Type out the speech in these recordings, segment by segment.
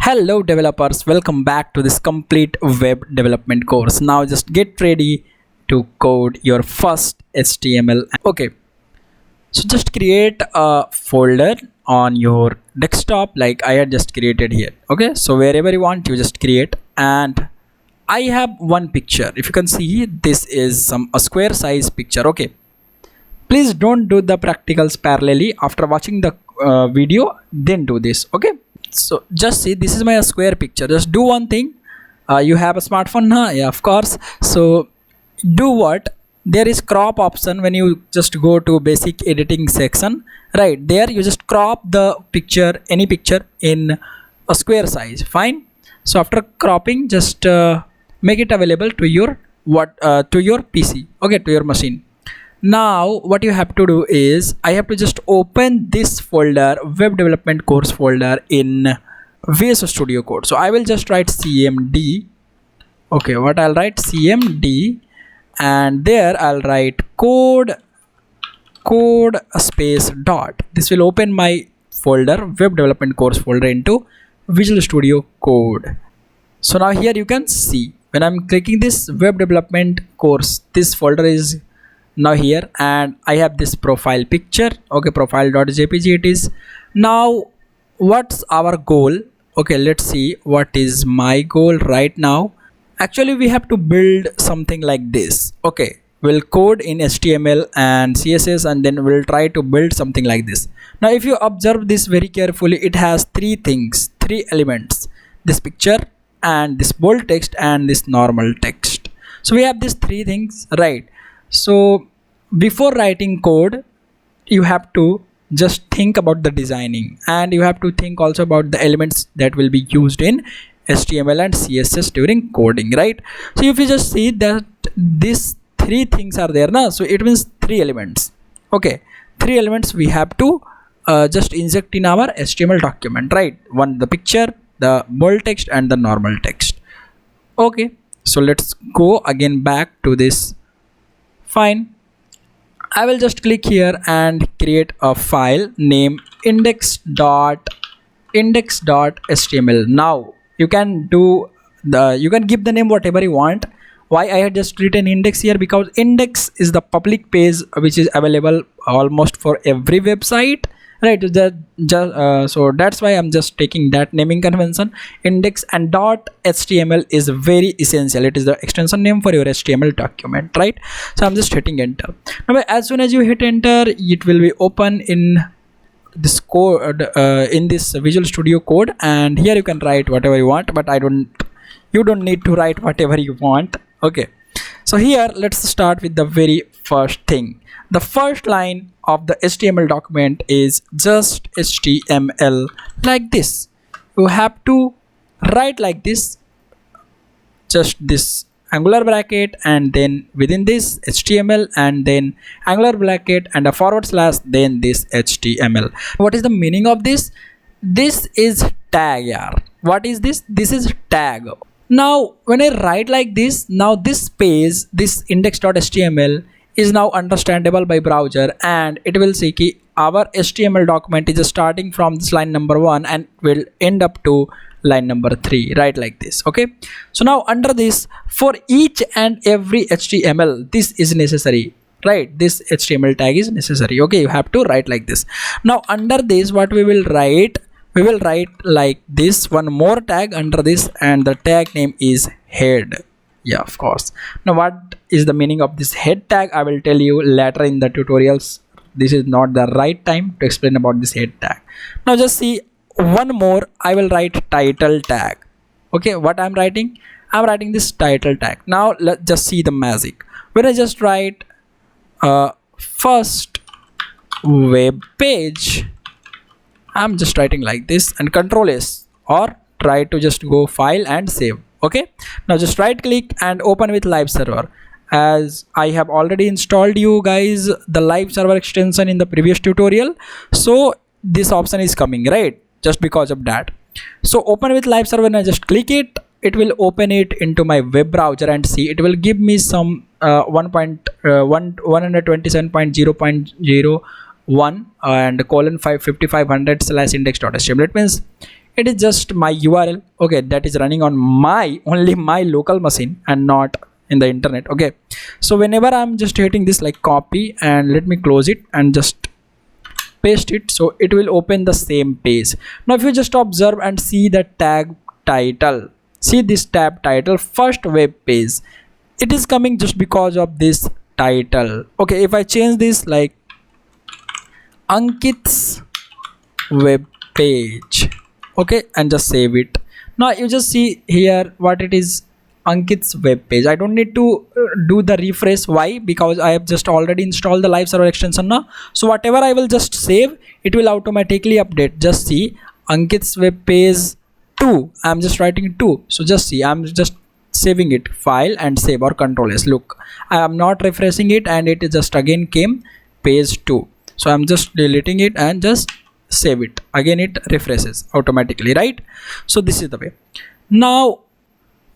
Hello developers, welcome back to this complete web development course. Now just get ready to code your first HTML. Okay, so just create a folder on your desktop like I had just created here. Okay, so wherever you want you just create, and I have one picture. If you can see, this is a square size picture. Okay, please don't do the practicals parallelly. After watching the video, then do this. Okay, so just see, this is my square picture. Just do one thing. You have a smartphone now? Yeah, of course. So do what? There is crop option when you just go to basic editing section. Right there, you just crop the picture, any picture in a square size. Fine. So after cropping, just make it available to your to your PC. Okay, to your machine. Now what you have to do is I have to just open this folder, web development course folder, in VS Studio Code. So I will just write cmd. Okay, what I'll write cmd, and there I'll write code space dot. This will open my folder, web development course folder, into Visual Studio Code. So now here you can see when I'm clicking this web development course, this folder is now here, and I have this profile picture. Okay, profile.jpg it is. Now what's our goal? Okay, let's see what is my goal right now. Actually we have to build something like this. Okay, we'll code in HTML and CSS, and then we'll try to build something like this. Now if you observe this very carefully, it has three elements: this picture and this bold text and this normal text. So we have these three things, right? So before writing code, you have to just think about the designing, and you have to think also about the elements that will be used in HTML and CSS during coding, right? So if you just see that these three things are there now, so it means three elements. Okay, three elements we have to just inject in our HTML document, right? One, the picture, the bold text, and the normal text. Okay, so let's go again back to this. Fine, I will just click here and create a file name index.html. Now you can give the name whatever you want. Why I had just written index here? Because index is the public page which is available almost for every website, right? So that's why I'm just taking that naming convention. Index and .html is very essential. It is the extension name for your HTML document, right? So I'm just hitting enter. Now as soon as you hit enter, it will be open in this code, in this Visual Studio Code, and here you can write whatever you want, but you don't need to write whatever you want. Okay, so here let's start with the very first thing. The first line of the HTML document is just HTML, like this. You have to write like this, just this angular bracket, and then within this HTML, and then angular bracket and a forward slash, then this HTML. What is the meaning of this? This is tag, yeah. What is this? This is tag. Now when I write like this, now this page, this index.html, is now understandable by browser, and it will see ki our HTML document is starting from this line number 1 and will end up to line number 3, right? Like this. Okay, so now under this, for each and every HTML, this is necessary, right? This HTML tag is necessary. Okay, you have to write like this. Now under this, what we will write like this, one more tag under this, and the tag name is head. Yeah, of course. Now what is the meaning of this head tag? I will tell you later in the tutorials. This is not the right time to explain about this head tag. Now just see one more. I will write title tag. Okay, what I'm writing? I'm writing this title tag. Now let's just see the magic. When I just write first web page, I'm just writing like this, and Control S, or try to just go file and save. Okay, now just right click and open with live server. As I have already installed you guys the live server extension in the previous tutorial, so this option is coming, right? Just because of that. So open with live server, and I just click it, it will open it into my web browser, and see it will give me some 127.0.01 and colon 5500 slash index.html. It means it is just my URL, okay, that is running on my only my local machine and not in the internet. Okay, so whenever I'm just hitting this like copy, and let me close it and just paste it, so it will open the same page. Now if you just observe and see the tag title, see this tab title, first web page, it is coming just because of this title. Okay, if I change this like Ankit's web page, okay, and just save it, now you just see here what it is, Ankit's web page. I don't need to do the refresh. Why? Because I have just already installed the live server extension now. So whatever I will just save, it will automatically update. Just see Ankit's web page 2. I'm just writing 2. So just see, I'm just saving it, file and save or Control S. Look, I am not refreshing it and it just again came page 2. So I'm just deleting it and just save it. Again it refreshes automatically, right? So this is the way. Now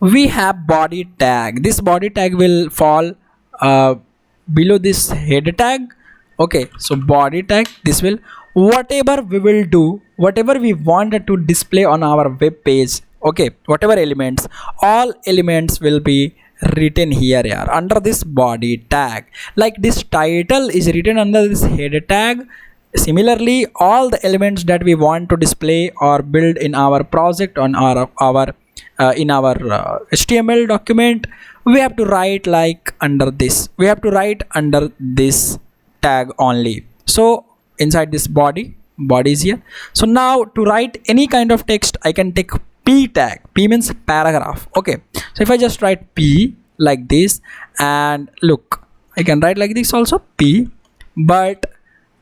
we have body tag. This body tag will fall below this head tag. Okay, so body tag, this will, whatever we will do, whatever we wanted to display on our web page, okay, whatever elements, all elements will be written here under this body tag. Like this title is written under this head tag. Similarly, all the elements that we want to display or build in our project on our in our HTML document, we have to write like under this, we have to write under this tag only. So inside this body is here. So now to write any kind of text, I can take P tag. P means paragraph. Okay, so if I just write P like this, and look, I can write like this also, P. But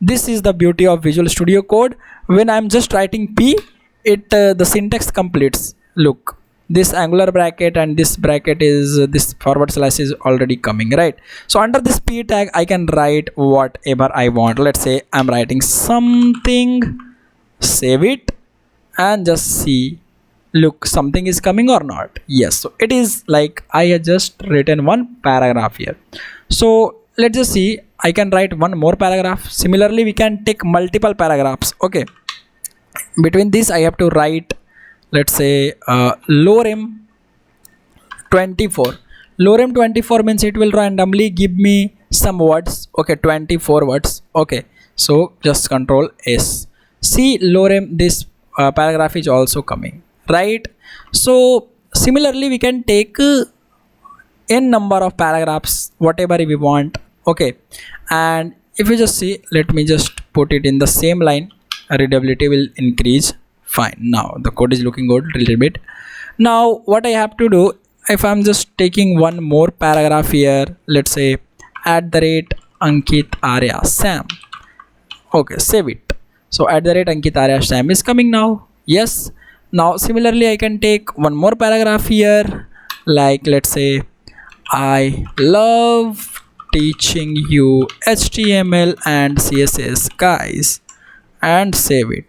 this is the beauty of Visual Studio Code. When I'm just writing P, it the syntax completes. Look, this angular bracket and this bracket is this forward slash is already coming, right? So under this P tag, I can write whatever I want. Let's say I'm writing something, save it and just see, look, something is coming or not. Yes, so it is like I have just written one paragraph here. So let's just see, I can write one more paragraph. Similarly, we can take multiple paragraphs. Okay, between this I have to write, let's say lorem 24. Lorem 24 means it will randomly give me some words. Okay, 24 words. Okay, so just Control S. See, lorem, this paragraph is also coming, right? So similarly, we can take n number of paragraphs, whatever we want. Okay, and if you just see, let me just put it in the same line, readability will increase. Fine, now the code is looking good a little bit. Now what I have to do, if I'm just taking one more paragraph here, let's say @Ankit Arya Sam. Okay, save it. So @Ankit Arya Sam is coming now. Yes. Now similarly, I can take one more paragraph here, like let's say I love teaching you HTML and CSS guys, and save it.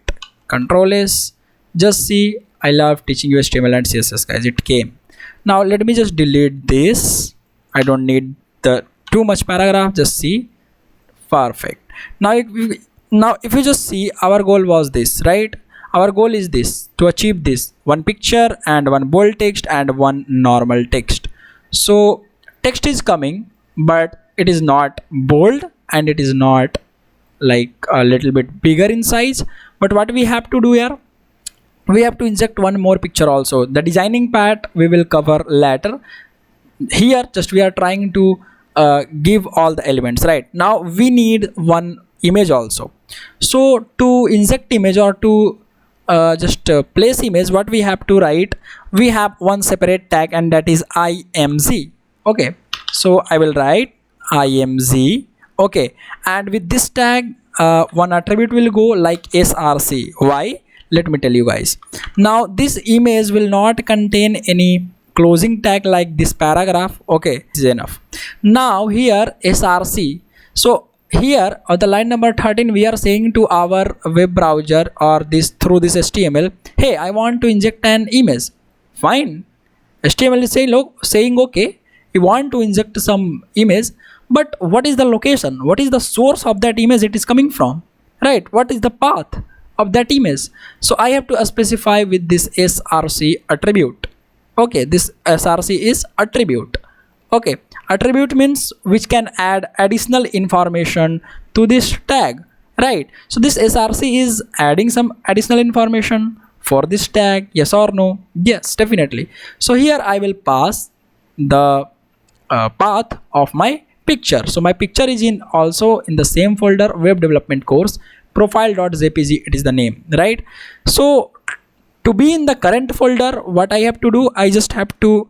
Control S. Just see, I love teaching you HTML and CSS guys, it came. Now let me just delete this. I don't need the too much paragraph. Just see, perfect. Now if you just see, our goal was this, right? Our goal is this, to achieve this, one picture and one bold text and one normal text. So text is coming, but it is not bold and it is not like a little bit bigger in size. But what we have to do here, we have to inject one more picture also. The designing part we will cover later. Here just we are trying to give all the elements. Right now we need one image also. So to inject image or to place image, what we have to write, we have one separate tag, and that is img. Okay, so I will write img. Okay, and with this tag one attribute will go like src. Why? Let me tell you guys. Now this image will not contain any closing tag like this paragraph. Okay, this is enough. Now here src. So here on the line number 13, we are saying to our web browser or this through this HTML, hey, I want to inject an image. Fine, HTML is saying okay, we want to inject some image, but what is the location? What is the source of that image it is coming from? Right? What is the path? of that image. So I have to specify with this src attribute. Okay, this src is attribute. Okay, attribute means which can add additional information to this tag, right? So this src is adding some additional information for this tag, yes or no? Yes, definitely. So here I will pass the path of my picture. So my picture is in also in the same folder, web development course, profile.jpg, it is the name, right? So to be in the current folder, what I have to do, I just have to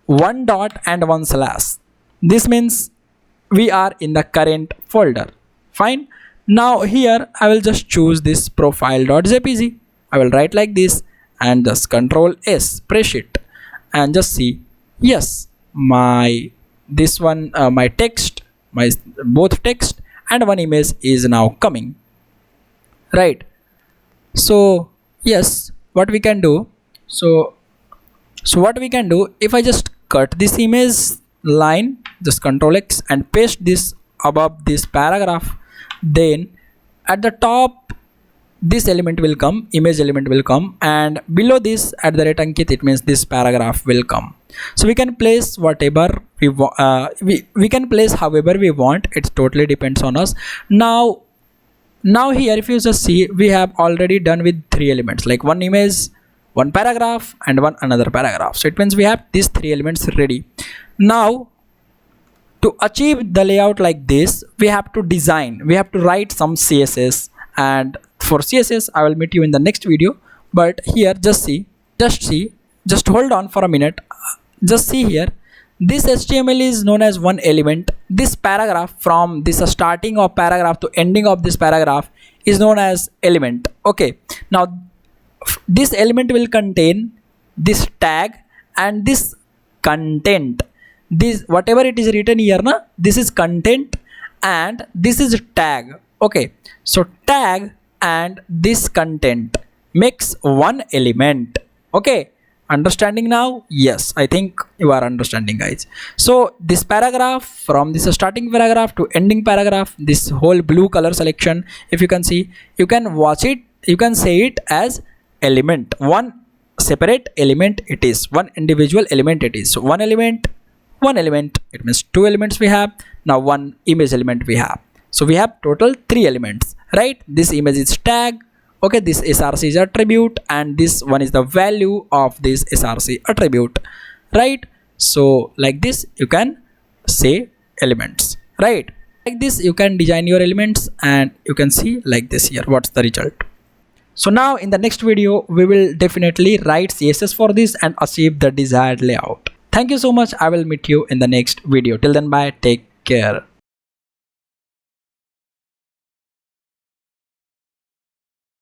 one dot and one slash. This means we are in the current folder. Fine. Now here I will just choose this profile.jpg. I will write like this and just Control S, press it, and just see, yes, my this one my text, my both text and one image is now coming, right? So yes, what we can do, so what we can do, if I just cut this image line, just Control X and paste this above this paragraph, then at the top this element will come, image element will come, and below this @Ankit, it means this paragraph will come. So we can place whatever we want, we can place however we want, it totally depends on us. Now here if you just see, we have already done with 3 elements, like one image, one paragraph and one another paragraph. So it means we have these 3 elements ready. Now to achieve the layout like this, we have to design, we have to write some CSS, and for CSS I will meet you in the next video. But here just hold on for a minute, just see here, this HTML is known as one element. This paragraph, from this starting of paragraph to ending of this paragraph, is known as element. Okay, now this element will contain this tag and this content. This whatever it is written here na, this is content and this is tag. Okay, so tag and this content makes one element. Okay, understanding now? Yes, I think you are understanding, guys. So this paragraph, from this starting paragraph to ending paragraph, this whole blue color selection, if you can see, you can watch it, you can say it as element, one separate element it is, one individual element it is. So one element, it means 2 elements we have. Now one image element we have. So we have total 3 elements, right? This image is tag, okay, this src is attribute, and this one is the value of this src attribute, right? So like this you can say elements, right? Like this you can design your elements, and you can see like this here what's the result. So now in the next video we will definitely write CSS for this and achieve the desired layout. Thank you so much. I will meet you in the next video. Till then, bye, take care.